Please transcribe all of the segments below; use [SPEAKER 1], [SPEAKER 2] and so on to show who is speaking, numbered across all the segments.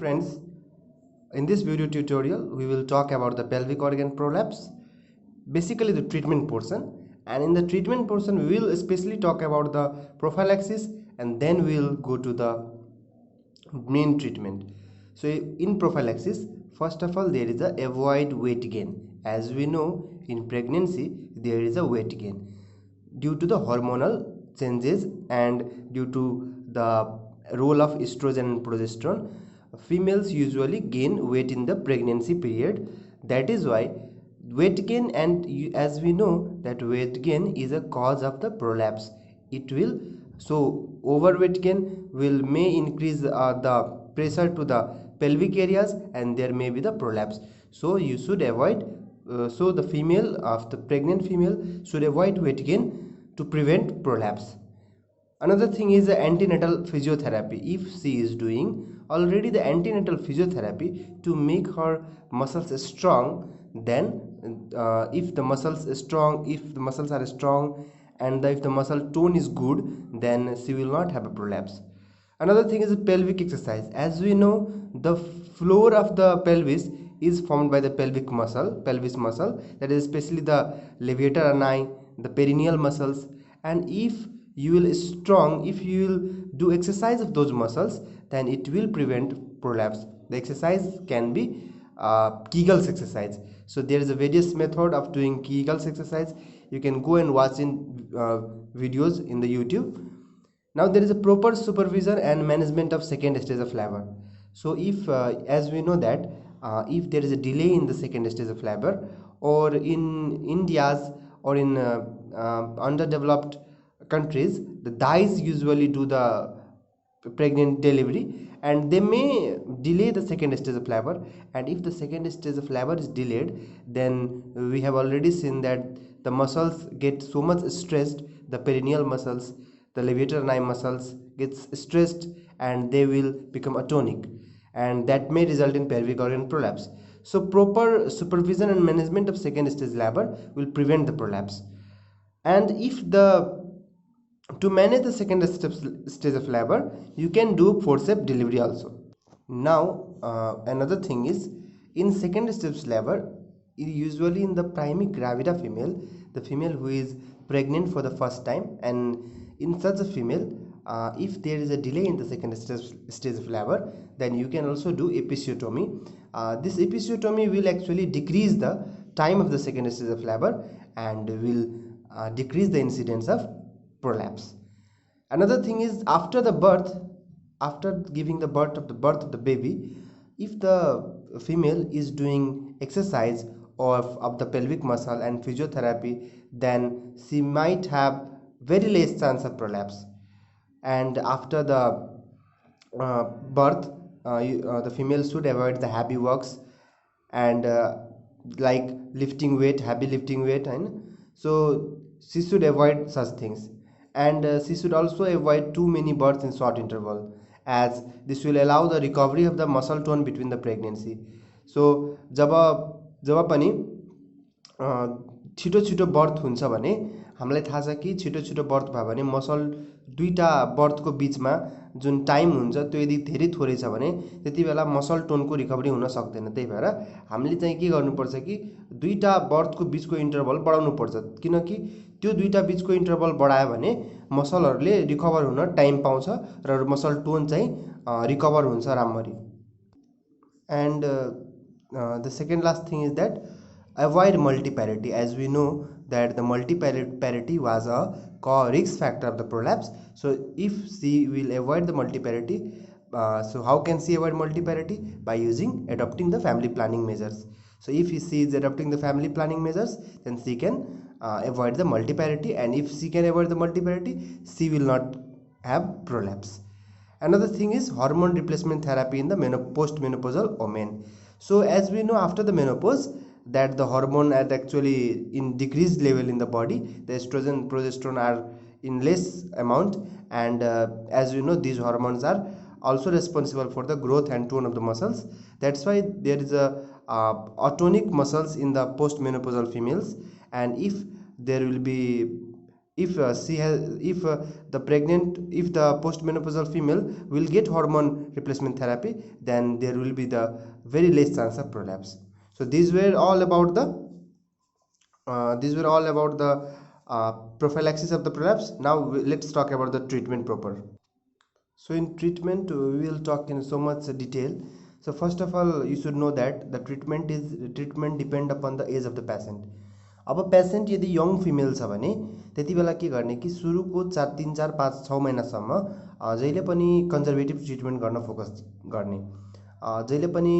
[SPEAKER 1] friends, in this video tutorial we will talk about the pelvic organ prolapse, basically the treatment portion. And in the treatment portion we will especially talk about the prophylaxis, and then we will go to the main treatment. So in prophylaxis, first of all, there is a avoid weight gain. As we know, in pregnancy there is a weight gain due to the hormonal changes and due to the role of estrogen and progesterone. Females usually gain weight in the pregnancy period. That is why weight gain, and as we know that weight gain is a cause of the prolapse. It will, so overweight gain may increase the pressure to the pelvic areas, and there may be the prolapse. So you should avoid, so the female of the pregnant female should avoid weight gain to prevent prolapse. Another thing is the antenatal physiotherapy. If she is doing already the antenatal physiotherapy to make her muscles strong, then if the muscles are strong, and if the muscle tone is good, then she will not have a prolapse. Another thing is a pelvic exercise. As we know, the floor of the pelvis is formed by the pelvic muscle, pelvis muscle, that is especially the levator ani, the perineal muscles. And if you will do exercise of those muscles, then it will prevent prolapse. The exercise can be Kegels exercise. So there is a various method of doing Kegels exercise. You can go and watch in videos in the YouTube. Now there is a proper supervision and management of second stage of labor. So if as we know that if there is a delay in the second stage of labor, or in India's or in underdeveloped countries, the dyes usually do the pregnant delivery, and they may delay the second stage of labor. And if the second stage of labor is delayed, then we have already seen that the muscles get so much stressed, the perineal muscles, the levator ani muscles gets stressed, and they will become atonic, and that may result in pelvic organ prolapse. So proper supervision and management of second stage labor will prevent the prolapse. And if to manage the second stage of labor, you can do forceps delivery also. Now another thing is, in second stage labor, usually in the primary gravida female, the female who is pregnant for the first time, and in such a female, if there is a delay in the second stage of labor, then you can also do episiotomy. This episiotomy will actually decrease the time of the second stage of labor and will decrease the incidence of prolapse. Another thing is, after the birth, after giving the birth of the baby, if the female is doing exercise of the pelvic muscle and physiotherapy, then she might have very less chance of prolapse. And after the birth, the female should avoid the heavy works, and like heavy lifting weight, and so she should avoid such things. And she should also avoid too many births in short interval, as this will allow the recovery of the muscle tone between the pregnancy. So जब पनि छिटो छिटो birth हुन्छ भने हामीलाई थाहा छ कि छिटो छिटो बर्थ भयो भने मसल दुईटा बर्थको बीचमा जुन टाइम हुन्छ त्यो यदि धेरै थोरै छ भने त्यति बेला मसल टोनको रिकभरी हुन सक्दैन। त्यही भएर हामीले चाहिँ के गर्नुपर्छ कि दुईटा बर्थको बीचको इन्टरभल बढाउनु पर्छ, किनकि त्यो दुईटा बीचको इन्टरभल बढायो भने मसलहरूले रिकभर हुन टाइम पाउँछ र मसल टोन चाहिँ रिकभर हुन्छ राम्ररी। And the second last thing is that avoid multiparity. As we know that the multiparity was a risk factor of the prolapse. So if she will avoid the multiparity, so how can she avoid multiparity? By adopting the family planning measures. So if she is adopting the family planning measures, then she can avoid the multiparity, and if she can avoid the multiparity, she will not have prolapse. Another thing is hormone replacement therapy in the post-menopausal women. So as we know, after the menopause, that the hormone are actually in decreased level in the body, the estrogen and progesterone are in less amount, and as we know, these hormones are also responsible for the growth and tone of the muscles. That's why there is a atonic muscles in the post-menopausal females, and if there will be if she has if the postmenopausal female will get hormone replacement therapy, then there will be the very less chance of prolapse. So these were all about the prophylaxis of the prolapse. Now let's talk about the treatment proper. So in treatment, we will talk in so much detail. So first of all, you should know that the treatment depend upon the age of the patient. अब patient यदि young female छ भने त्यति बेला के गर्ने कि सुरुको 3-4-5-6 महिनासम्म जहिले पनि कन्जर्भेटिभ ट्रिटमेन्ट गर्न फोकस गर्ने। जहिले पनि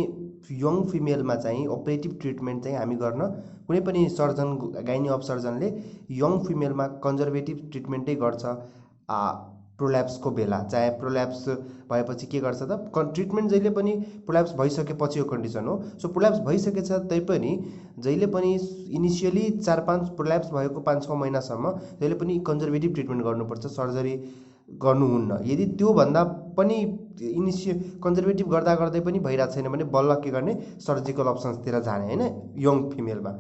[SPEAKER 1] यङ फिमेलमा चाहिँ अपरेटिभ ट्रिटमेन्ट चाहिँ हामी गर्न कुनै पनि सर्जन गाइनी अफ सर्जनले यङ फिमेलमा कन्जर्भेटिभ ट्रिटमेन्टै गर्छ। प्रोल्याप्सको बेला चाहे प्रोल्याप्स भएपछि के गर्छ त ट्रिटमेन्ट जहिले पनि प्रोल्याप्स भइसकेपछि कन्डिसन हो। सो प्रोल्याप्स भइसकेछ तैपनि जहिले पनि इनिसियली 4-5 प्रोल्याप्स भएको 5-6 महिनासम्म जहिले पनि कन्जर्भेटिभ ट्रिटमेन्ट गर्नुपर्छ, सर्जरी गर्नुहुन्न। यदि त्यो भन्दा पनि कन्जर्भेटिभ गर्दा गर्दै पनि भइरहेको छैन भने बल्ल के गर्ने, सर्जिकल अप्सन्सतिर जाने हैन यङ फिमेलमा।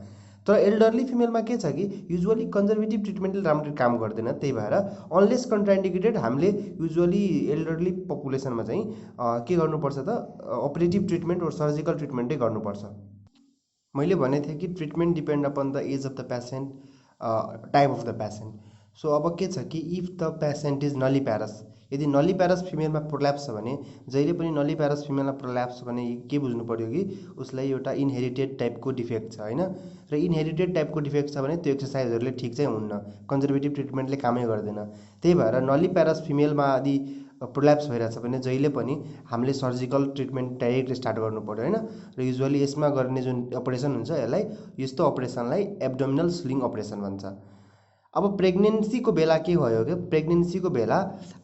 [SPEAKER 1] तर एल्डरली फिमेलमा के छ कि युजुअली कन्जर्भेटिभ ट्रिटमेन्टले राम्ररी काम गर्दैन। त्यही भएर अनलेस कन्ट्राइन्डिकेटेड हामीले युजुअली एल्डरली पपुलेसनमा चाहिँ के गर्नुपर्छ त अपरेटिभ ट्रिटमेन्ट और सर्जिकल ट्रिटमेन्टै गर्नुपर्छ। मैले भने थिएँ कि treatment depend upon the age of the patient, type of the patient. So अब के छ कि if the patient is nulliparous, यदि नलिप्यारस फिमेलमा प्रोल्याप्स छ भने जहिले पनि नलिप्यारस फिमेलमा प्रोल्याप्स छ भने के बुझ्नु पर्यो कि उसलाई एउटा इनहेरिटेड टाइपको डिफेक्ट छ हैन। र इनहेरिटेड टाइपको डिफेक्ट छ भने त्यो एक्सर्साइजहरूले ठिक चाहिँ हुन्न, कन्जर्भेटिभ ट्रिटमेन्टले कामै गर्दैन। त्यही भएर नलिप्यारस फिमेलमा यदि प्रोल्याप्स भइरहेछ भने जहिले पनि हामीले सर्जिकल ट्रिटमेन्ट डाइरेक्ट स्टार्ट गर्नु पर्यो हैन। र युजुअली यसमा गर्ने जुन अपरेसन हुन्छ यसलाई यस्तो अपरेसनलाई एब्डोमिनल स्लिङ अपरेसन भन्छ। अब प्रेग्नेन्सीको बेला के भयो कि प्रेग्नेन्सीको बेला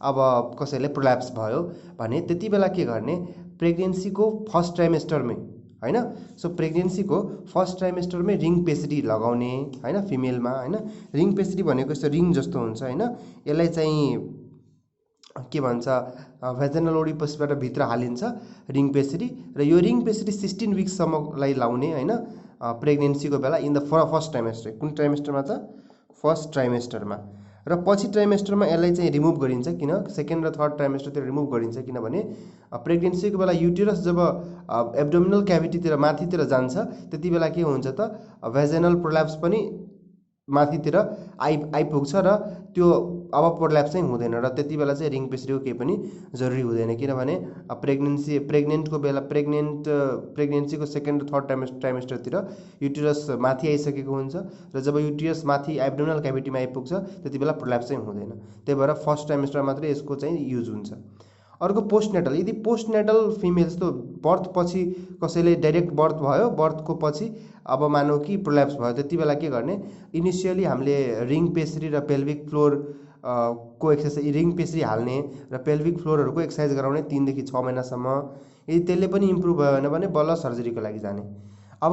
[SPEAKER 1] अब कसैले प्रोल्याप्स भयो भने त्यति बेला के गर्ने, प्रेग्नेन्सीको फर्स्ट ट्राइमेस्टरमै हैन। सो प्रेग्नेन्सीको फर्स्ट ट्राइमेस्टरमै रिङ पेसरी लगाउने हैन फिमेलमा हैन। रिङ पेसरी भनेको यस्तो रिङ जस्तो हुन्छ हैन। यसलाई चाहिँ के भन्छ भेजनल ओरिपसबाट भित्र हालिन्छ रिङ पेसरी, र यो रिङ पेसरी 16 विक्ससम्मलाई लाउने हैन प्रेग्नेन्सीको बेला इन द फर्स्ट ट्राइमेस्टर। कुन ट्राइमेस्टरमा त फर्स्ट ट्राइमेस्टरमा। र पछि ट्राइमेस्टरमा यसलाई चाहिँ रिमुभ गरिन्छ, किन सेकेन्ड र थर्ड ट्राइमेस्टरतिर रिमुभ गरिन्छ किनभने प्रेग्नेन्सीको बेला युटेरस जब एब्डोमिनल क्याभिटीतिर माथितिर जान्छ त्यति बेला के हुन्छ त भेजनल प्रोल्याप्स पनि माथितिर आइपुग्छ र त्यो अब प्रोल्याप्स चाहिँ हुँदैन। र त्यति बेला चाहिँ रिङ पेसरीको केही पनि जरुरी हुँदैन किनभने प्रेग्नेन्टको बेला प्रेग्नेन्सीको सेकेन्ड र थर्ड ट्राइमेस्टरतिर युटेरस माथि आइसकेको हुन्छ र जब युटेरस माथि एब्डोमिनल क्याभिटीमा आइपुग्छ त्यति बेला प्रोल्याप्स चाहिँ हुँदैन। त्यही भएर फर्स्ट ट्राइमेस्टर मात्रै यसको चाहिँ युज हुन्छ। अर्को पोस्टनेटल, यदि पोस्टनेटल फिमेल्स त बर्थ पछि कसैले डाइरेक्ट बर्थ भयो, बर्थको पछि अब मानौ कि प्रोल्याप्स भयो त्यति बेला के गर्ने, इनिसियली हामीले रिङ पेसरी र पेल्भिक फ्लोर को एक्सर्साइज, रिङ पेसरी हाल्ने र पेल्भिक फ्लोरहरूको एक्सर्साइज गराउने 3 देखि 6 महिनासम्म। यदि त्यसले पनि इम्प्रुभ भएन भने बल्ल सर्जरीको लागि जाने। अब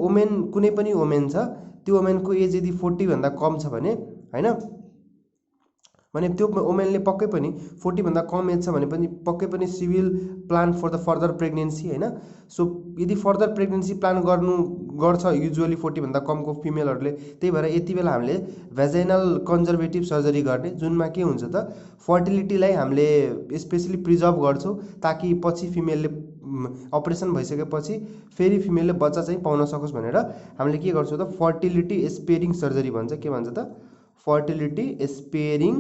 [SPEAKER 1] ओमेन कुनै पनि ओमेन छ, त्यो ओमेनको एज यदि 40 भन्दा कम छ भने हैन भने त्यो ओमेनले पक्कै पनि 40 भन्दा कम एज छ भने पनि पक्कै पनि she will plan for the further pregnancy हैन। सो यदि फर्दर प्रेग्नेन्सी प्लान गर्छ युजुअली 40 भन्दा कमको फिमेलहरूले, त्यही भएर यति बेला हामीले भेजाइनल कन्जर्भेटिभ सर्जरी गर्ने जुनमा के हुन्छ त फर्टिलिटीलाई हामीले स्पेसली प्रिजर्भ गर्छौँ ताकि पछि फिमेलले अपरेसन भइसकेपछि फेरि फिमेलले बच्चा चाहिँ पाउन सकोस् भनेर हामीले के गर्छौँ त फर्टिलिटी स्पेयरिङ सर्जरी भन्छ। के भन्छ त फर्टिलिटी स्पेयरिङ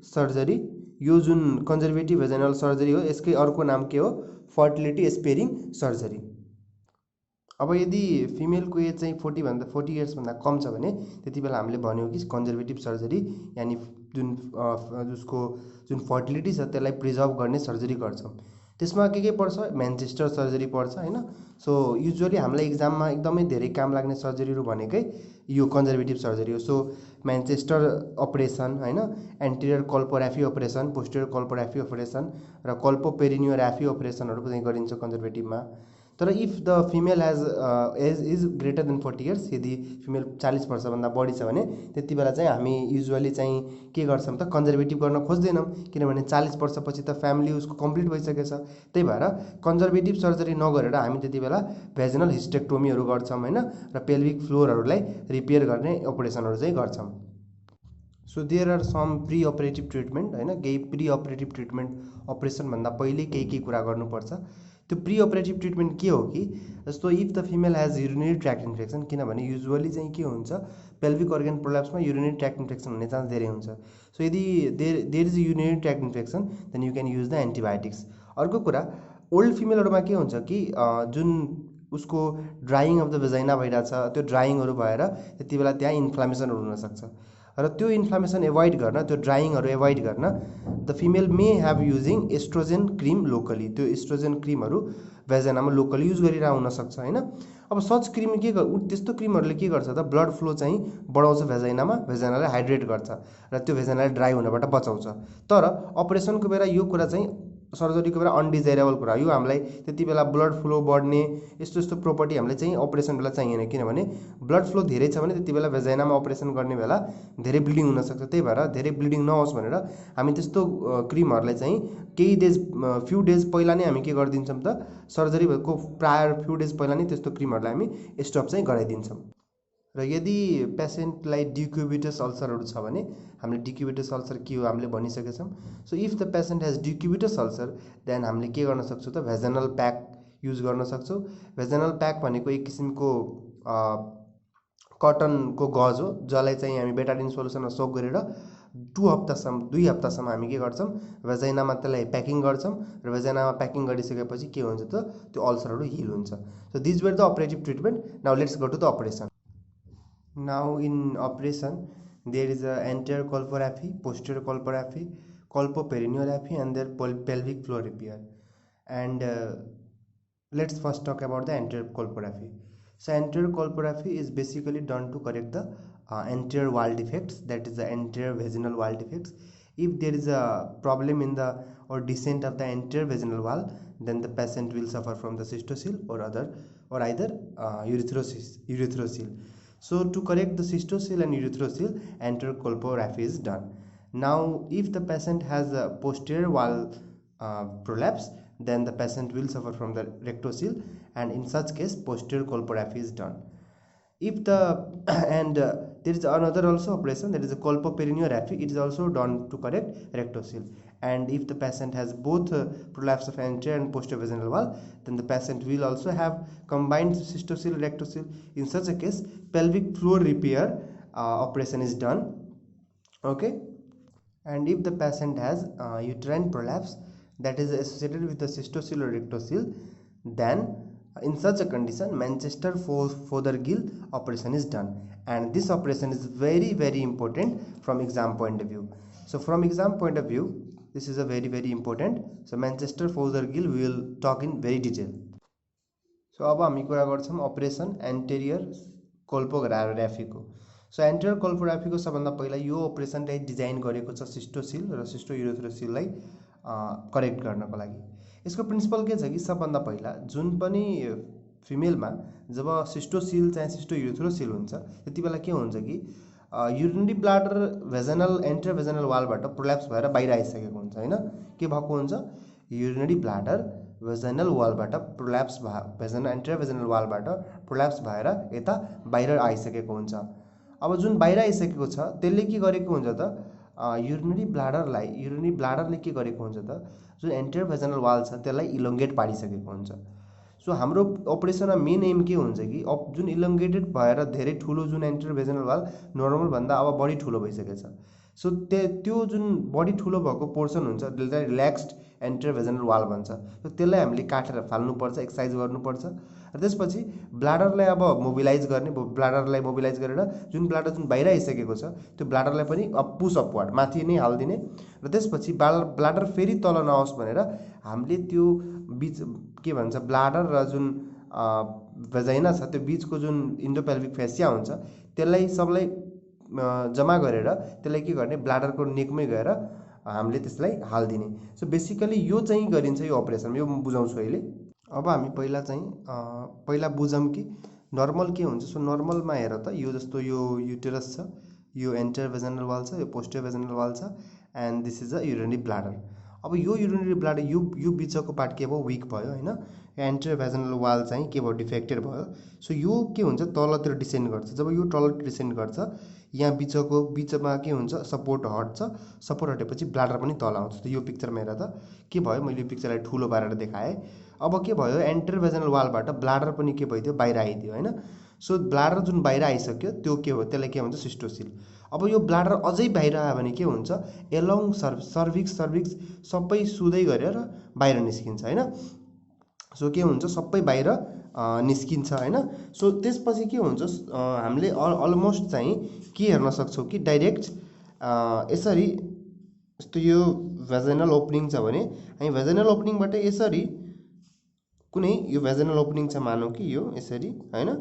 [SPEAKER 1] सर्जरी। यो जुन कन्जर्भेटिभ भेजाइनल सर्जरी हो यसकै अर्को नाम के हो, फर्टिलिटी स्पेयरिङ सर्जरी। अब यदि फिमेलको एज चाहिँ 40 इयर्सभन्दा कम छ भने त्यति बेला हामीले भन्यो कि कन्जर्भेटिभ सर्जरी यानि जुन फर्टिलिटी छ त्यसलाई प्रिजर्भ गर्ने सर्जरी गर्छौँ। त्यसमा के पर्छ, म्यान्चेस्टर सर्जरी पर्छ हैन। सो युजुअली हामीलाई एक्जाममा एकदमै धेरै काम लाग्ने सर्जरीहरू भनेकै यो कन्जर्भेटिभ सर्जरी हो। सो म्यान्चेस्टर अपरेसन हैन, anterior colporrhaphy operation, posterior colporrhaphy operation र कल्पोपेरिनियोर्हाफी अपरेसनहरू चाहिँ गरिन्छ कन्जर्भेटिभमा। तर if the female has age is greater than 40 years, यदि फिमेल 40 वर्षभन्दा बढी छ भने त्यति बेला चाहिँ हामी युजुअली चाहिँ के गर्छौँ त कन्जर्भेटिभ गर्न खोज्दैनौँ किनभने 40 वर्षपछि त फ्यामिली उसको कम्प्लिट भइसकेछ। त्यही भएर कन्जर्भेटिभ सर्जरी नगरेर हामी त्यति बेला भेजिनल हिस्टेक्टोमीहरू गर्छौँ हैन र पेल्भिक फ्लोरहरूलाई रिपेयर गर्ने अपरेसनहरू चाहिँ गर्छौँ। So there are some pre operative treatment होइन, केही प्री अपरेटिभ ट्रिटमेन्ट अपरेसनभन्दा पहिले केही कुरा गर्नुपर्छ। त्यो प्री अपरेटिभ ट्रिटमेन्ट के हो कि जस्तो if the female has urinary tract infection, किनभने युजुअली चाहिँ के हुन्छ पेल्भिक अर्गन प्रोल्याप्समा युरिनरी ट्र्याक्ट इन्फेक्सन हुने चान्स धेरै हुन्छ। सो यदि there is urinary tract infection then you can use the antibiotics. अर्को कुरा ओल्ड फिमेलहरूमा के हुन्छ कि जुन उसको ड्राइङ अफ द भेजाइना भइरहेछ, त्यो ड्राइङहरू भएर त्यति बेला त्यहाँ इन्फ्लामेसनहरू हुनसक्छ र त्यो इन्फ्लामेसन एभोइड गर्न, त्यो ड्राइङहरू एभोइड गर्न the female may have using estrogen cream locally. त्यो एस्ट्रोजेन क्रिमहरू भेजाइनामा लोकली युज गरिरहेको हुनसक्छ होइन। अब सच क्रिम के त्यस्तो क्रिमहरूले के गर्छ त ब्लड फ्लो चाहिँ बढाउँछ भेजाइनामा, भेजाइनालाई हाइड्रेट गर्छ र त्यो भेजाइनालाई ड्राई हुनबाट बचाउँछ। तर अपरेसनको बेला यो कुरा चाहिँ सर्जरीको बेला अनडिजाइरेबल कुरा हो। यो हामीलाई त्यति बेला ब्लड फ्लो बढ्ने यस्तो यस्तो प्रोपर्टी हामीलाई चाहिँ अपरेसन बेला चाहिएन, किनभने ब्लड फ्लो धेरै छ भने त्यति बेला भेजाइनामा अपरेसन गर्ने बेला धेरै ब्लिडिङ हुनसक्छ। त्यही भएर धेरै ब्लिडिङ नहोस् भनेर हामी त्यस्तो क्रिमहरूलाई चाहिँ केही डेज फ्यु डेज पहिला नै हामी के गरिदिन्छौँ त, सर्जरी भएको प्रायर फ्यु डेज पहिला नै त्यस्तो क्रिमहरूलाई हामी स्टप चाहिँ गराइदिन्छौँ। र यदि पेसेन्टलाई डिक्युबिटस अल्सरहरू छ भने हामीले डिक्युबिटस अल्सर के हो हामीले भनिसकेका छौँ। So if the patient has decubitus ulcer then हामीले के गर्न सक्छौँ त भेजनल प्याक युज गर्न सक्छौँ। भेजनल प्याक भनेको एक किसिमको कटनको गज हो जसलाई चाहिँ हामी बेटाडिन सोल्युसनमा सोक गरेर 2 हप्तासम्म हामी के गर्छौँ भेजाइनामा त्यसलाई प्याकिङ गर्छौँ र भेजाइनामा प्याकिङ गरिसकेपछि के हुन्छ त त्यो अल्सरहरू हिल हुन्छ। So this were the operative treatment. Now let's go to the operation. Now in operation there is a anterior colporrhaphy, posterior colporrhaphy, colpoperineorrhaphy and their pelvic floor repair. And let's first talk about the anterior colporrhaphy. So anterior colporrhaphy is basically done to correct the anterior wall defects, that is the anterior vaginal wall defects. If there is a problem in the or descent of the anterior vaginal wall, then the patient will suffer from the cystocele or either urethrocoele. So to correct the cystocele and urethrocoele, anterior colporrhaphy is done. Now if the patient has a posterior wall prolapse, then the patient will suffer from the rectocele, and in such case posterior colporrhaphy is done. If the there is another also operation, that is a colpoperineorrhaphy. It is also done to correct rectocele. And if the patient has both prolapse of anterior and posterior vaginal wall, then the patient will also have combined cystocele rectocele. In such a case, pelvic floor repair operation is done. Okay. And if the patient has uterine prolapse that is associated with the cystocele or rectocele, then in such a condition Manchester fothergill operation is done. And this operation is very important from exam point of view. So from exam point of view, this is a very important. So Manchester fothergill we will talk in very detail. So अब हामी कुरा गर्छौं operation interior कोल्पोग्राफीको। So interior कोल्पोग्राफीको सबभन्दा पहिला यो अपरेसनलाई design गरेको छ सिस्टोसिल र सिस्टोयुरेथ्रोसिललाई करेक्ट गर्नको लागि। यसको प्रिन्सिपल के छ कि सबभन्दा पहिला जुन पनि फिमेलमा जब सिस्टोसिल चाहिँ सिस्टोयुरेथ्रोसिल हुन्छ त्यति बेला के हुन्छ कि युरिनरी ब्लाडर भेजनल एन्टेरियर भेजनल वालबाट प्रोल्याप्स भएर बाहिर आइसकेको हुन्छ हैन। के भएको हुन्छ urinary bladder भेजनल वालबाट prolapse भेजनल interior भेजनल वालबाट prolapse भएर यता बाहिर आइसकेको हुन्छ। अब जुन बाहिर आइसकेको छ त्यसले के गरेको हुन्छ त युरिनरी ब्लाडरले के गरेको हुन्छ त जुन एन्टेरियर भेजनल वाल छ त्यसलाई इलोंगेट पारिसकेको हुन्छ। सो हाम्रो अपरेसनमा मेन एम के हुन्छ कि जुन इलोंगेटेड भएर धेरै ठुलो जुन एन्टेरियर भेजनल वाल नर्मल भन्दा अब बढी ठुलो भइसकेछ। सो त्यो जुन बढी ठुलो भएको पोर्सन हुन्छ त्यसलाई रिल्याक्स्ड एन्टेरियर भेजनल वाल भन्छ। सो त्यसलाई हामीले काटेर फाल्नुपर्छ, एक्सर्साइज गर्नुपर्छ र त्यसपछि ब्लाडरलाई अब मोबिलाइज गर्ने, ब्लाडरलाई मोबिलाइज गरेर जुन ब्लाडर जुन बाहिर आइसकेको छ त्यो ब्लाडरलाई पनि पुश अपवर्ड माथि नै हाल्दिने र त्यसपछि ब्लाडर फेरि तल नआओस् भनेर हामीले त्यो बीच के भन्छ ब्लाडर र जुन भेजाइना छ त्यो बीचको जुन इन्डोपेल्भिक फेसिया हुन्छ त्यसलाई सबलाई जम्मा गरेर त्यसलाई के गर्ने ब्लाडरको नेकमै गएर हामीले त्यसलाई हाल्दिने। सो बेसिकली यो चाहिँ गरिन्छ यो अपरेसन, यो म बुझाउँछु अहिले। अब हामी पहिला बुझौँ कि नर्मल के हुन्छ। सो नर्मलमा हेर त यो जस्तो यो युटेरस छ, यो एन्टेरियर भेजनल वाल छ, यो पोस्टेरियर भेजनल वाल छ and this is a urinary bladder. अब यो युरिनरी ब्लाडर यो बिचको पार्ट के भयो विक भयो हैन। एन्टेरियर भेजिनल वाल चाहिँ के भयो डिफेक्टेड भयो। सो यो के हुन्छ तलतिर डिसेन्ड गर्छ। जब यो तलतिर डिसेन्ड गर्छ यहाँ बिचमा के हुन्छ सपोर्ट हट्छ। सपोर्ट हटेपछि ब्लाडर पनि तल आउँछ। त यो पिक्चरमा हेर त के भयो, मैले यो पिक्चरलाई ठुलो पारेर देखाएँ। अब के भयो एन्टेरियर भेजिनल वालबाट ब्लाडर पनि के भइदियो बाहिर आइदियो हैन। सो ब्लाडर जुन बाहिर आइसक्यो त्यो के हो त्यसलाई के भन्छ सिस्टोसिल। अब यो ब्लाडर अझै बाहिर आयो भने के हुन्छ एलोङ सर्भिक्स सबै सुदै गरेर बाहिर निस्किन्छ हैन। सो के हुन्छ सबै बाहिर निस्किन्छ हैन। सो त्यसपछि के हुन्छ हामीले अलमोस्ट चाहिँ के हेर्न सक्छौँ कि डाइरेक्ट यसरी यस्तो यो भेजिनल ओपनिङ छ भने हामी भेजिनल ओपनिङबाट यसरी कुनै यो भेजिनल ओपनिङ छ मानौँ कि यो यसरी हैन।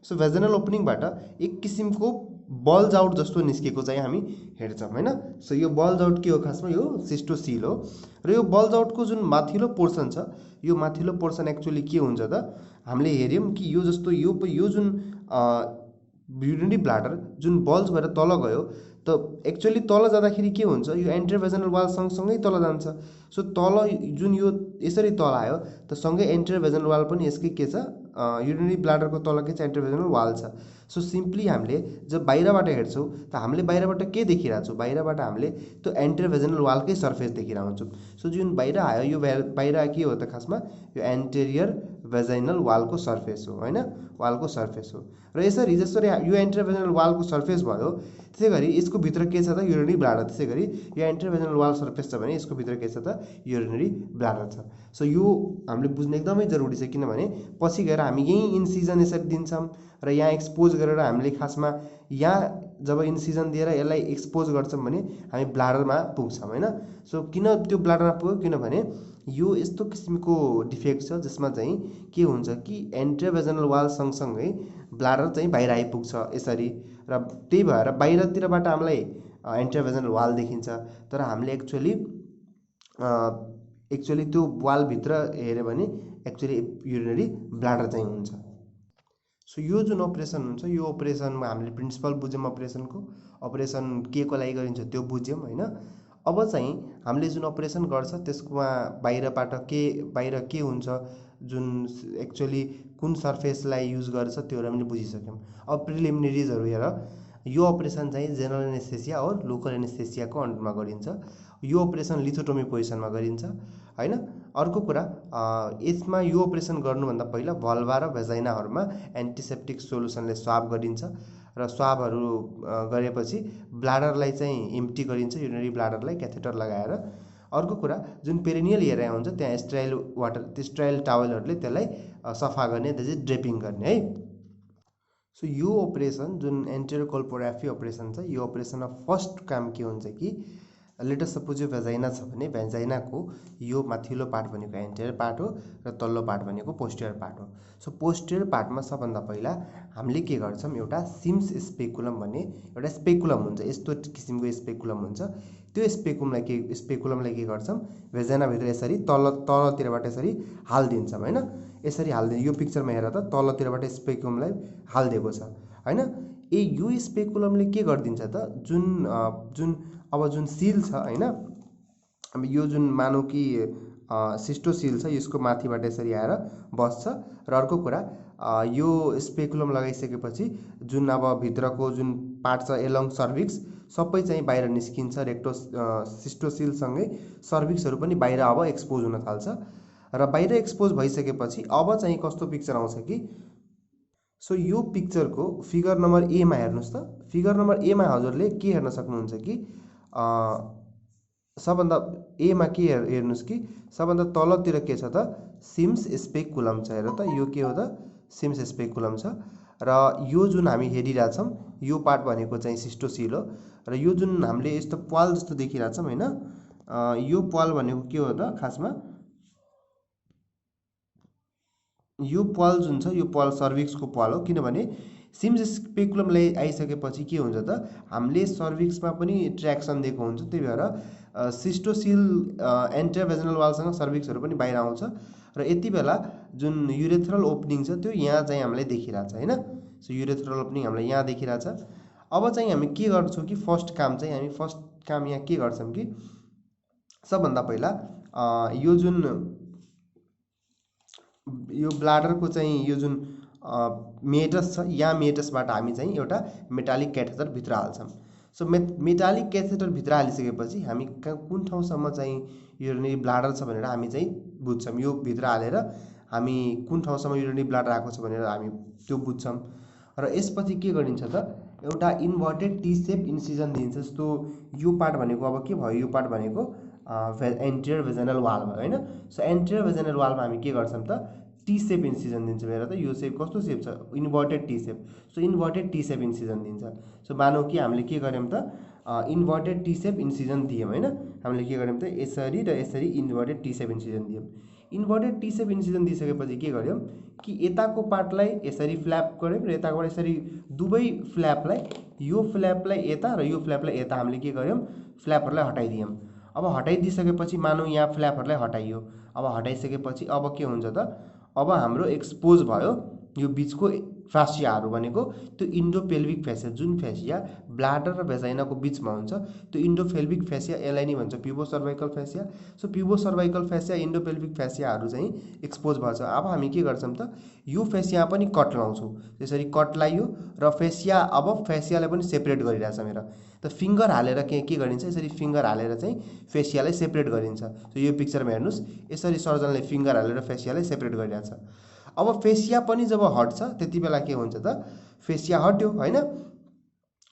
[SPEAKER 1] सो भेजिनल ओपनिङबाट एक किसिमको बल्ज आउट जस्तो निस्केको चाहिँ हामी हेर्छौँ हैन। सो यो बल्ज आउट के हो खासमा यो सिस्टोसिल हो। र यो बल्ज आउटको जुन माथिल्लो पोर्सन छ यो माथिल्लो पोर्सन एक्चुअली के हुन्छ त हामीले हेर्यौँ कि यो जस्तो यो जुन युरिनरी ब्लाडर जुन बल्ज भएर तल गयो त एक्चुअली तल जाँदाखेरि के हुन्छ यो एन्टेरियर भेजिनल वाल सँगसँगै तल जान्छ। सो तल जुन यो यसरी तल आयो त सँगै एन्टेरियर भेजिनल वाल पनि यसकै के छ युरिनरी ब्लाडरको तल के छ एन्टेरियर भेजिनल वाल छ। सो सिम्पली हामीले जब बाहिरबाट हेर्छौँ त हामीले बाहिरबाट के देखिरहेको छौँ बाहिरबाट हामीले त्यो एन्टेरियर भेजिनल वालकै सर्फेस देखिरहेको हुन्छौँ। सो जुन बाहिर आयो यो बाहिर के हो त खासमा यो एन्टेरियर भेजिनल वालको सर्फेस हो हैन, वालको सर्फेस हो। र यसरी जसरी यो एन्टेरियर भेजिनल वालको सर्फेस भयो त्यसै गरी यसको भित्र के छ त युरिनरी ब्लाडर। त्यसै गरी यो एन्टेरियर भेजिनल वाल सर्फेस छ भने यसको भित्र के छ त युरिनरी ब्लाडर छ। सो यो हामीले बुझ्न एकदमै जरुरी छ किनभने पछि गएर हामी यही इन्सिजन यसरी दिन्छौँ र यहाँ एक्सपोज गरेर हामीले खासमा यहाँ जब इन्सिजन दिएर यसलाई एक्सपोज गर्छौँ भने हामी ब्लाडरमा पुग्छौँ हैन। सो किन त्यो ब्लाडरमा पुग्यो किनभने यो यस्तो किसिमको डिफेक्ट छ जसमा चाहिँ के हुन्छ कि एन्टेरियर भेजिनल वाल सँगसँगै ब्लाडर चाहिँ बाहिर आइपुग्छ यसरी। र त्यही भएर बाहिरतिरबाट हामीलाई एन्टेरियर भेजिनल वाल देखिन्छ तर हामीले एक्चुअली त्यो वालभित्र हेऱ्यो भने एक्चुअली युरिनरी ब्लाडर चाहिँ हुन्छ। सो यो जुन अपरेसन हुन्छ यो अपरेसनमा हामीले प्रिन्सिपल बुझ्यौँ अपरेसन के को लागि गरिन्छ त्यो बुझ्यौँ हैन। अब चाहिँ हामीले जुन अपरेसन गर्छ त्यसकोमा बाहिर के हुन्छ जुन एक्चुअली कुन सर्फेसलाई युज गर्छ त्योहरू हामीले बुझिसक्यौँ। अब प्रिलिमिनरिजहरू हेर यो अपरेसन चाहिँ जेनरल एनेस्थेसिया और लोकल एनेस्थेसियाको अन्डरमा गरिन्छ। यो अपरेसन लिथोटोमी पोजिसनमा गरिन्छ हैन। अर्को कुरा यसमा यो अपरेसन गर्नुभन्दा पहिला भल्भा र भेजाइनाहरूमा एन्टिसेप्टिक सोलुसनले स्वाब गरिन्छ र स्वाबहरू गरेपछि ब्लाडरलाई चाहिँ इम्प्टी गरिन्छ युरिनरी ब्लाडरलाई क्याथेटर लगाएर। अर्को कुरा जुन पेरिनियल एरिया हुन्छ त्यहाँ स्टेराइल टावलहरूले त्यसलाई सफा गर्ने त्यसै ड्रेपिङ गर्ने है। सो यो अपरेसन जुन एन्टेरियर कोल्पोराफी अपरेसन छ यो अपरेसनमा फर्स्ट काम के हुन्छ कि लेटस सपोज यो भेजाइना छ भने भेजाइनाको यो माथिल्लो पार्ट भनेको एन्टेरियर पार्ट हो र तल्लो पार्ट भनेको पोस्टेरियर पार्ट हो। सो पोस्टेरियर पार्टमा सबभन्दा पहिला हामीले के गर्छौँ एउटा सिम्स स्पेकुलम भन्ने एउटा स्पेकुलम हुन्छ यस्तो किसिमको स्पेकुलम हुन्छ। त्यो स्पेकुलमलाई के गर्छौँ भेजाइनाभित्र यसरी तलतिरबाट यसरी हालिदिन्छौँ हैन। यसरी हालिदिन्छ यो पिक्चरमा हेर त तलतिरबाट स्पेकुलमलाई हालिदिएको छ हैन। यो स्पेकुलमले के गरिदिन्छ त जुन सिल छ हैन। अब यो जुन मानौ कि सिस्टोसिल छ यसको माथिबाट यसरी आएर बस्छ। र अर्को कुरा यो स्पेकुलम लगाइसकेपछि जुन अब भित्रको जुन पार्ट छ एलोङ सर्भिक्स सबै चाहिँ बाहिर निस्किन्छ। सिस्टोसिलसँगै सर्भिक्सहरू पनि बाहिर अब एक्सपोज हुन थाल्छ र बाहिर एक्सपोज भइसकेपछि अब चाहिँ कस्तो पिक्चर आउँछ कि सो यो पिक्चरको फिगर नम्बर ए मा हेर्नुस् त। फिगर नम्बर ए मा हजुरले के हेर्न सक्नुहुन्छ कि सबभन्दा ए मा के हेर्नुस् कि सबभन्दा तलतिर के छ त सिम्स स्पेकुलम छ। हेर त यो के हो त सिम्स स्पेकुलम छ र यो जुन हामी हेरिरहेछौँ यो पार्ट भनेको चाहिँ सिस्टोसिल हो र यो जुन हामीले यस्तो प्वाल जस्तो देखिरहेछौँ हैन यो प्वाल भनेको के हो त खासमा यो प्वाल जुन छ यो प्वाल सर्भिक्सको प्वाल हो। किनभने सिम्स स्पेकुलमले आइसकेपछि के हुन्छ त हामीले सर्भिक्समा पनि ट्र्याक्सन दिएको हुन्छ त्यही भएर सिस्टोसिल एन्टेरियर भेजिनल वालसँग सर्भिक्सहरू पनि बाहिर आउँछ र यति बेला जुन युरेथ्रल ओपनिङ छ त्यो यहाँ चाहिँ हामीलाई देखिरहेछ हैन। सो युरेथ्रल ओपनिङ हामीलाई यहाँ देखिरहेछ। अब चाहिँ हामी के गर्छौँ कि फर्स्ट काम यहाँ के गर्छौँ कि सबभन्दा पहिला यो जुन यो ब्लाडरको चाहिँ यो जुन मेटस छ, यहाँ मेटसबाट हामी चाहिँ एउटा मेटालिक क्याथेटर भित्र हाल्छौँ। सो मेटालिक क्याथेटर भित्र हालिसकेपछि हामी कुन ठाउँसम्म चाहिँ युरिनरी ब्लाडर छ भनेर हामी चाहिँ बुझ्छौँ। यो भित्र हालेर हामी कुन ठाउँसम्म युरिनरी ब्लाडर आएको छ भनेर हामी त्यो बुझ्छौँ। र यसपछि के गरिन्छ त, एउटा इन्भर्टेड टी सेप इन्सिजन दिन्छ। जस्तो यो पार्ट भनेको अब के भयो, यो पार्ट भनेको एन्टेरियर भेजाइनल वाल भयो होइन। सो एन्टेरियर भेजाइनल वालमा हामी के गर्छौँ त, टी सेप इन्सिजन दिन्छ। हेर त यो सेप कस्तो सेप छ, इन्भर्टेड टी सेप। So inverted T shape incision दिन्छ। सो मानौ कि हामीले के गर्यौँ त, इन्भर्टेड टी सेप इन्सिजन दियौँ होइन। हामीले के गर्यौँ त, यसरी र यसरी इन्भर्टेड टी सेप इन्सिजन दियौँ। इन्भर्टेड टी सेप इन्सिजन दिइसकेपछि के गर्यौँ कि यताको पार्टलाई यसरी फ्ल्याप गर्यौँ र यताबाट यसरी दुवै फ्ल्यापलाई, यो फ्ल्यापलाई यता र यो फ्ल्यापलाई यता हामीले के गर्यौँ, फ्ल्यापहरूलाई हटाइदियौँ। अब हटाइदिइसकेपछि मानौ यहाँ फ्ल्यापहरूलाई हटाइयो। अब हटाइसकेपछि अब के हुन्छ त, अब हाम्रो एक्सपोज भयो यो बिचको फेसियाहरू भनेको त्यो इन्डोपेल्भिक फेसिया, जुन फेसिया ब्लाडर र भेजाइनाको बिचमा हुन्छ त्यो इन्डोपेल्भिक फेसिया, यसलाई नि भन्छ pubocervical fascia. So pubocervical fascia, endopelvic फेसियाहरू चाहिँ एक्सपोज भएछ। अब हामी के गर्छौँ त, यो फेसिया पनि कट लाउँछौँ। त्यसरी कट लाइयो र फेसिया, अब फेसियालाई पनि सेपरेट गरिरहेछ मेरो त। फिङ्गर हालेर के गरिन्छ, यसरी फिङ्गर हालेर चाहिँ फेसियालाई सेपरेट गरिन्छ। सो यो पिक्चरमा हेर्नुहोस्, यसरी सर्जनले फिङ्गर हालेर फेसियालाई सेपरेट गरिरहेछ। अब फेसिया पनि जब हट्छ त्यति बेला के हुन्छ त, फेसिया हट्यो होइन।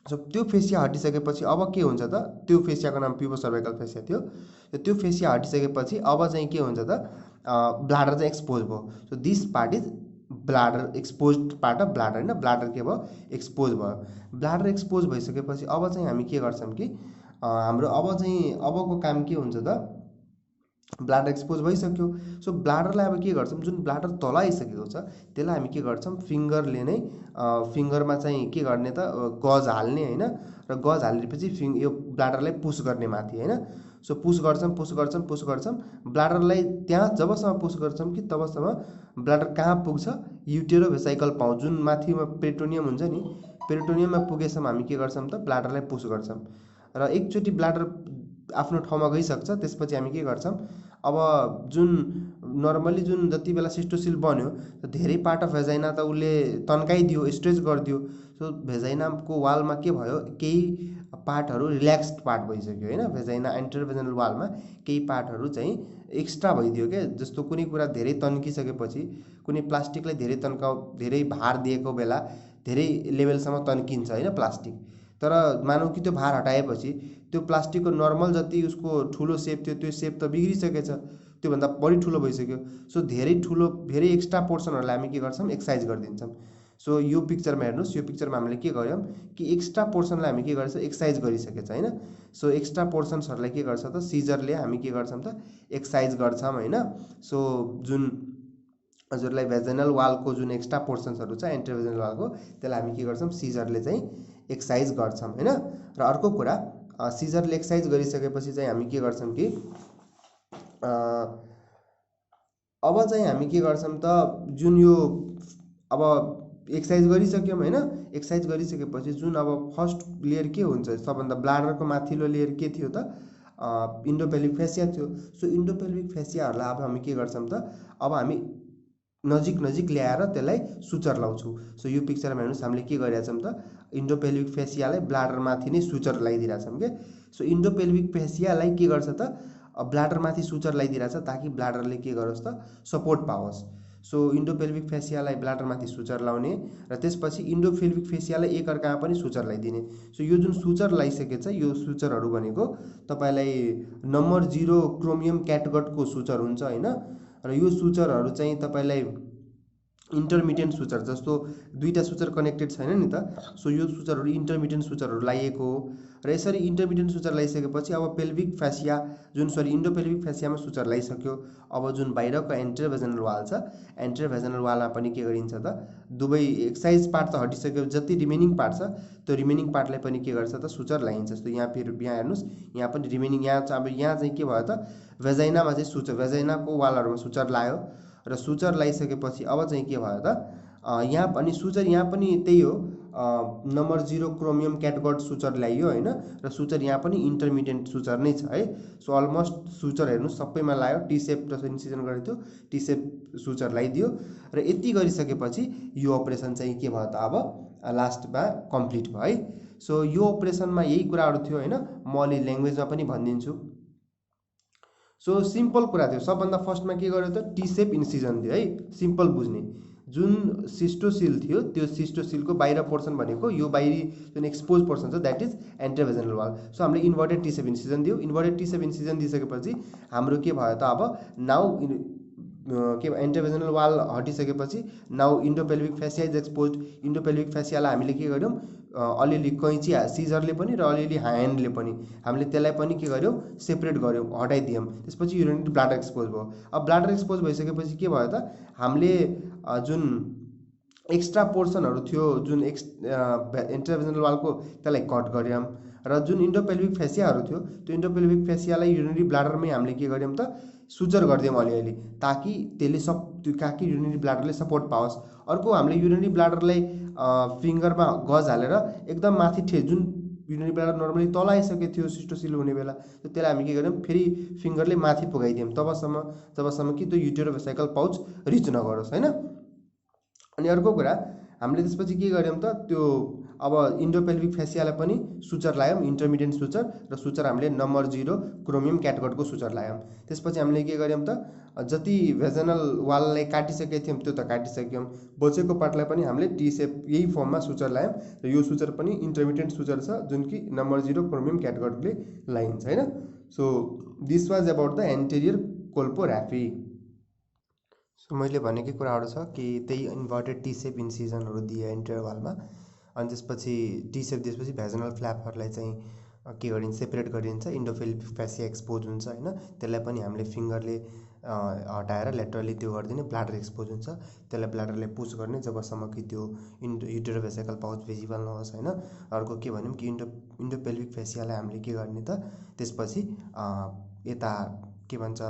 [SPEAKER 1] सो त्यो फेसिया हटिसकेपछि अब के हुन्छ त, त्यो फेसियाको नाम प्युबो सर्भाइकल फेसिया थियो। त्यो फेसिया हटिसकेपछि अब चाहिँ के हुन्छ त, ब्लाडर चाहिँ एक्सपोज भयो। So this part is bladder, expose part of bladder होइन। ब्लाडर के भयो, एक्सपोज भयो। ब्लाडर एक्सपोज भइसकेपछि अब चाहिँ हामी के गर्छौँ कि हाम्रो अब चाहिँ अबको काम के हुन्छ त, ब्लाडर एक्सपोज भइसक्यो। सो ब्लाडरलाई अब के गर्छौँ, जुन ब्लाडर तल आइसकेको छ त्यसलाई हामी के गर्छौँ, फिङ्गरले नै फिङ्गरमा चाहिँ के गर्ने त, गज हाल्ने होइन। र गज हालेपछि यो ब्लाडरलाई पुस गर्ने माथि होइन। सो पुस गर्छौँ ब्लाडरलाई। त्यहाँ जबसम्म पुस गर्छौँ कि तबसम्म ब्लाडर कहाँ पुग्छ, युटेरो भेसाइकल पाउँ, जुन माथिमा पेरिटोनियम हुन्छ नि, पेरिटोनियममा पुगेसम्म हामी के गर्छौँ त, ब्लाडरलाई पुस गर्छौँ। र एकचोटि ब्लाडर आफ्नो ठाउँमा गइसक्छ त्यसपछि हामी के गर्छौँ, अब जुन नर्मली जुन जति बेला सिस्टोसिल बन्यो धेरै पार्ट अफ भेजाइना त उसले तन्काइदियो, स्ट्रेच गरिदियो। सो भेजाइनाको वालमा के भयो, केही पार्टहरू रिल्याक्स्ड पार्ट भइसक्यो होइन। भेजाइना एन्टेरियर भेजाइनल वालमा केही पार्टहरू चाहिँ एक्स्ट्रा भइदियो क्या। जस्तो कुनै कुरा धेरै तन्किसकेपछि, कुनै प्लास्टिकलाई धेरै भार दिएको बेला धेरै लेभलसम्म तन्किन्छ होइन प्लास्टिक। तर मानौँ कि त्यो भार हटाएपछि त्यो प्लास्टिकको नर्मल जति उसको ठुलो सेप थियो त्यो सेप त बिग्रिसकेछ, त्योभन्दा बढी ठुलो भइसक्यो। सो धेरै एक्स्ट्रा पोर्सनहरूलाई हामी के गर्छौँ, एक्सर्साइज गरिदिन्छौँ। सो यो पिक्चरमा हेर्नुहोस्, यो पिक्चरमा हामीले के गर्यौँ कि एक्स्ट्रा पोर्सनलाई हामी के गर्छ, एक्सर्साइज गरिसकेछ होइन। सो एक्स्ट्रा पोर्सन्सहरूलाई के गर्छ त, सिजरले हामी के गर्छौँ त, एक्सर्साइज गर्छौँ होइन। सो जुन हजुरलाई भेजाइनल वालको जुन एक्स्ट्रा पोर्सन्सहरू छ एन्टेरियर भेजाइनल वालको, त्यसलाई हामी के गर्छौँ, सिजरले चाहिँ एक्सर्साइज गर्छौँ होइन। र अर्को कुरा, सिजरले एक्सर्साइज गरिसकेपछि चाहिँ हामी के गर्छौँ कि अब चाहिँ हामी के गर्छौँ त, जुन यो अब एक्सर्साइज गरिसक्यौँ होइन। एक्सर्साइज गरिसकेपछि जुन अब फर्स्ट लेयर के हुन्छ, सबभन्दा ब्लाडरको माथिल्लो लेयर के थियो त, इन्डोपेल्भिक फेसिया थियो। सो इन्डोपेल्भिक फेसियाहरूलाई अब हामी के गर्छौँ त, अब हामी नजिक ल्याएर त्यसलाई सुचर लाउँछौँ। सो यो पिक्चरमा हेर्नुहोस्, हामीले के गरिरहेछौँ त, इन्डोपेल्भिक फेसियालाई ब्लाडर माथि नै सुचर लगाइदिरहेछौँ के। सो इन्डोपेल्भिक फेसियालाई के गर्छ त, ब्लाडर माथि सुचर लगाइदिरहेछ ताकि ब्लाडरले के गरोस् त, सपोर्ट पाओस्। सो इन्डोपेल्भिक फेसियालाई ब्लाडर माथि सुचर लाउने र त्यसपछि इन्डोपेल्भिक फेसियालाई एकअर्कामा पनि सुचर लगाइदिने। सो यो जुन सुचर लगाइसकेछ, यो सुचरहरू भनेको तपाईँलाई नम्बर 0 क्रोमियम क्याटगटको सुचर हुन्छ होइन। र यो सुचरहरू चाहिँ तपाईँलाई इन्टरमिडिएन्ट सुचर, जस्तो दुईवटा सुचर कनेक्टेड छैन नि त। सो यो सुचरहरू इन्टरमिडिएन्ट सुचरहरू लगाइएको हो। र यसरी इन्टरमिडिएन्ट सुचर लगाइसकेपछि अब पेल्भिक फेसिया इन्डोपेल्भिक फेसियामा सुचर लगाइसक्यो। अब जुन बाहिरको एन्टेरियर भेजाइनल वाल छ, एन्टेरियर भेजाइनल वालमा पनि के गरिन्छ त, दुवै एक्सर्साइज पार्ट त हटिसक्यो, जति रिमेनिङ पार्ट छ त्यो रिमेनिङ पार्टलाई पनि के गर्छ त, सुचर लगाइन्छ। जस्तो यहाँ हेर्नुहोस्, यहाँ पनि रिमेनिङ, यहाँ चाहिँ के भयो त, भेजाइनामा चाहिँ सुचर, भेजाइनाको वालहरूमा सुचर लाग्यो। र सुचर लगाइसकेपछि अब चाहिँ के भयो त, यहाँ पनि सुचर यहाँ पनि त्यही हो, नम्बर 0 क्रोमियम क्याटगट सुचर ल्याइयो हैन, र सुचर यहाँ पनि इन्टरमिडिएट सुचर नै छ है। सो अलमोस्ट सुचर हेर्नु सबैमा लायो, टी सेप जस्तो इन्सिजन गरेको थियो, टी सेप सुचर लगाइदियो र यति गरिसकेपछि यो अपरेसन चाहिँ के भयो त अब लास्टमा कम्प्लिट भयो है। सो यो अपरेसनमा यही कुराहरू थियो हैन, म अलि ल्याङ्ग्वेजमा पनि भनिदिन्छु। सो सिम्पल कुरा थियो, सबभन्दा फर्स्टमा के गर्यो त टी सेप इन्सिजन थियो है, सिम्पल बुझ्ने। जुन सिस्टोसिल थियो त्यो सिस्टोसिलको बाहिर पोर्सन भनेको यो बाहिरी जुन एक्सपोज पोर्सन छ that is anterovaginal wall. So हामीले इन्भर्टेड टी सेप इन्सिजन दियो, इन्भर्टेड टी सेप इन्सिजन दिइसकेपछि हाम्रो के भयो त अब नाउ के एन्टेरोभेजनल वाल हटिसकेपछि now endopelvic fascia is exposed. Endopelvic फेसियालाई हामीले के गर्यौँ, अलिअलि कैँची सिजरले पनि र अलिअलि ह्यान्डले पनि हामीले त्यसलाई पनि के गर्यौँ, सेपरेट गर्यौँ, हटाइदियौँ। त्यसपछि युरिनरी ब्लाडर एक्सपोज भयो। अब ब्लाडर एक्सपोज भइसकेपछि के भयो त, हामीले जुन एक्स्ट्रा पोर्सनहरू थियो जुन एन्टेरोभेजनल वालको त्यसलाई कट गर्यौँ, र जुन इन्डोपेल्भिक फेसियाहरू थियो त्यो इन्डोपेल्भिक फेसियालाई युरिनरी ब्लाडरमै हामीले के गर्यौँ त सुचर गरिदियौँ अलिअलि, ताकि युरिनरी ब्लाडरले सपोर्ट पाओस्। अर्को हामीले युरिनरी ब्लाडरलाई फिङ्गरमा गज हालेर एकदम माथि जुन युरिनरी ब्लाडर नर्मली तल आइसकेको थियो सिस्टोसिल हुने बेला, त्यसलाई हामी के गर्यौँ फेरि फिङ्गरले माथि पुगाइदियौँ जबसम्म कि त्यो युटेरोभेसिकल पाउच रिच नगरोस् हैन। अनि अर्को कुरा हामीले त्यसपछि के गर्यौँ त, त्यो अब इन्डोपेल्भिक फेसियालाई पनि सुचर लायौँ, इन्टरमिडिएट सुचर, र सुचर हामीले नम्बर 0 क्रोमियम क्याटगटको सुचर लायौँ। त्यसपछि हामीले के गर्यौँ त, जति भेजनल वाललाई काटिसकेको थियौँ त्यो त काटिसक्यौँ, बचेको पार्टलाई पनि हामीले टी सेप यही फर्ममा सुचर लायौँ, र यो सुचर पनि इन्टरमिडिएट सुचर छ जुन कि नम्बर 0 क्रोमियम क्याटगटले लाइन्छ हैन। So this was about the anterior colporrhaphy. So मैले भनेकै कुराहरू छ कि त्यही इन्भर्टेड टी सेप इन्सिजनहरू दिए एन्टेरियर वालमा, अनि त्यसपछि टी सेप दिएपछि भेजनल फ्ल्यापहरूलाई चाहिँ के गरिन्छ, सेपरेट गरिन्छ, इन्डोपेल्भिक फेसिया एक्सपोज हुन्छ हैन, त्यसलाई पनि हामीले फिङ्गरले हटाएर लेटरली त्यो गरिदिने, ब्लाडर एक्सपोज हुन्छ त्यसलाई ब्लाडरले पुस गर्ने जबसम्म कि त्यो युटेरोभेसिकल पाउच भिजिबल नहोस् हैन। अर्को के भन्यौँ कि इन्डोपेल्भिक फेसियालाई हामीले के गर्ने त त्यसपछि यता के भन्छ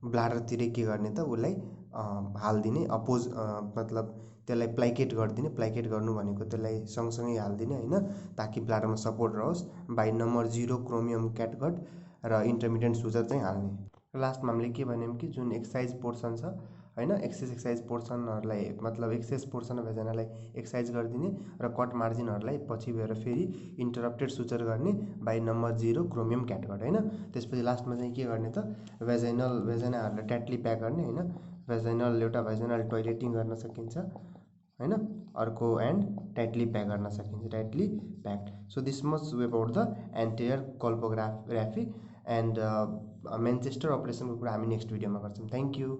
[SPEAKER 1] ब्लाडरतिरै के गर्ने त उसलाई हालिदिने, अपोज मतलब त्यसलाई प्लाइकेट गरिदिने। प्लाइकेट गर्नु भनेको त्यसलाई सँगसँगै हालिदिने हैन, ताकि ब्लाडरमा सपोर्ट रहोस्, बाई नम्बर 0 क्रोमियम क्याटगट र इन्टरमिडिएट सुचर चाहिँ हाल्ने। लास्टमा हामीले के भन्यौँ कि जुन एक्सर्साइज पोर्सन छ हैन, एक्सर्साइज पोर्सनहरूलाई मतलब एक्सेस पोर्सन अफ भेजानालाई एक्सर्साइज गरिदिने र कट मार्जिनहरूलाई पछि गएर फेरि इन्टरप्टेड सुचर गर्ने बाई नम्बर 0 क्रोमियम क्याटगट हैन। त्यसपछि लास्टमा चाहिँ के गर्ने त भेजानाहरूलाई टाइटली प्याक गर्ने हैन, एउटा भेजानल टोइलेटिङ गर्न सकिन्छ हैन, अर्को एन्ड टाइटली प्याक गर्न सकिन्छ, tightly packed. So this much about the anterior colporrhaphy and Manchester अपरेसनको कुरा हामी नेक्स्ट भिडियोमा गर्छौँ। Thank you.